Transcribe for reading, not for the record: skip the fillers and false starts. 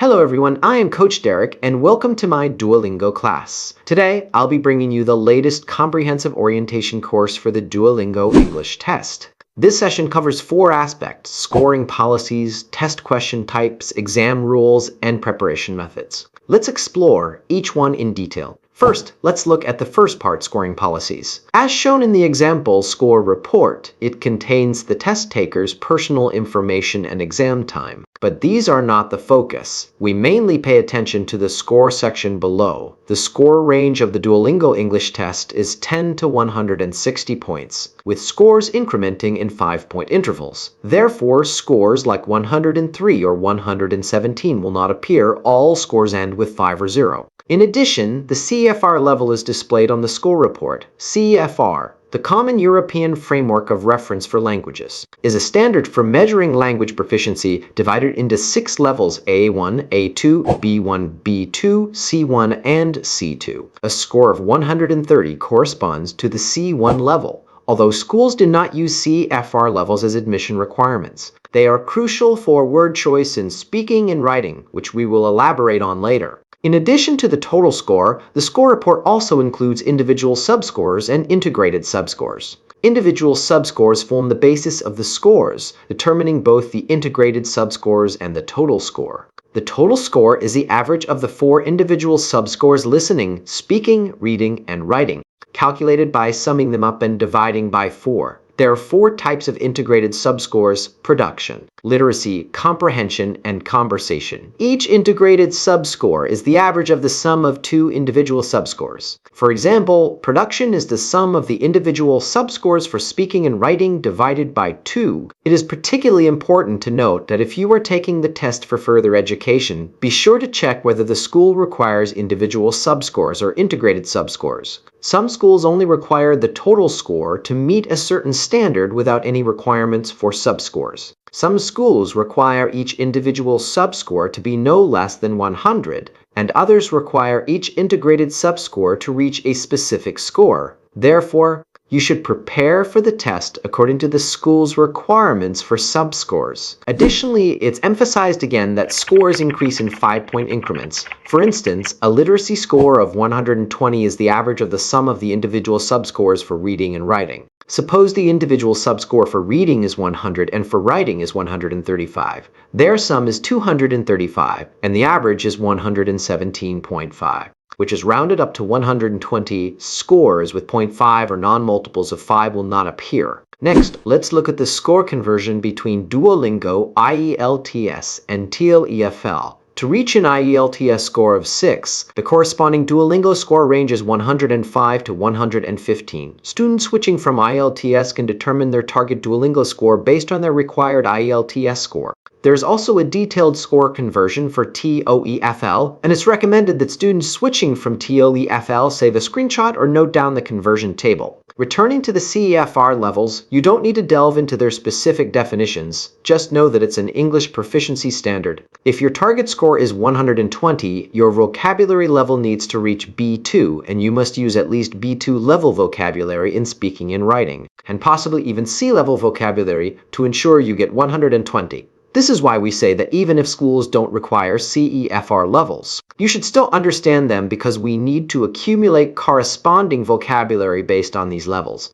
Hello everyone, I am Coach Derek and welcome to my Duolingo class. Today, I'll be bringing you the latest comprehensive orientation course for the Duolingo English Test. This session covers 4 aspects: scoring policies, test question types, exam rules, and preparation methods. Let's explore each one in detail. First, let's look at the first part, scoring policies. As shown in the example score report, it contains the test taker's personal information and exam time. But these are not the focus. We mainly pay attention to the score section below. The score range of the Duolingo English Test is 10 to 160 points, with scores incrementing in 5-point intervals. Therefore, scores like 103 or 117 will not appear. All scores end with 5 or 0. In addition, the CEFR level is displayed on the score report. CEFR, the Common European Framework of Reference for Languages, is a standard for measuring language proficiency divided into 6 levels: A1, A2, B1, B2, C1, and C2. A score of 130 corresponds to the C1 level, although schools do not use CEFR levels as admission requirements. They are crucial for word choice in speaking and writing, which we will elaborate on later. In addition to the total score, the score report also includes individual subscores and integrated subscores. Individual subscores form the basis of the scores, determining both the integrated subscores and the total score. The total score is the average of the 4 individual subscores: listening, speaking, reading, and writing, calculated by summing them up and dividing by 4. There are 4 types of integrated subscores: production, literacy, comprehension, and conversation. Each integrated subscore is the average of the sum of 2 individual subscores. For example, production is the sum of the individual subscores for speaking and writing divided by 2. It is particularly important to note that if you are taking the test for further education, be sure to check whether the school requires individual subscores or integrated subscores. Some schools only require the total score to meet a certain standard without any requirements for subscores. Some schools require each individual subscore to be no less than 100, and others require each integrated subscore to reach a specific score. Therefore, you should prepare for the test according to the school's requirements for subscores. Additionally, it's emphasized again that scores increase in 5-point increments. For instance, a literacy score of 120 is the average of the sum of the individual subscores for reading and writing. Suppose the individual subscore for reading is 100 and for writing is 135. Their sum is 235, and the average is 117.5. which is rounded up to 120. Scores with 0.5 or non-multiples of 5 will not appear. Next, let's look at the score conversion between Duolingo IELTS and TOEFL. To reach an IELTS score of 6, the corresponding Duolingo score range is 105 to 115. Students switching from IELTS can determine their target Duolingo score based on their required IELTS score. There's also a detailed score conversion for TOEFL, and it's recommended that students switching from TOEFL save a screenshot or note down the conversion table. Returning to the CEFR levels, you don't need to delve into their specific definitions. Just know that it's an English proficiency standard. If your target score is 120, your vocabulary level needs to reach B2, and you must use at least B2 level vocabulary in speaking and writing, and possibly even C-level vocabulary to ensure you get 120. This is why we say that even if schools don't require CEFR levels, you should still understand them because we need to accumulate corresponding vocabulary based on these levels.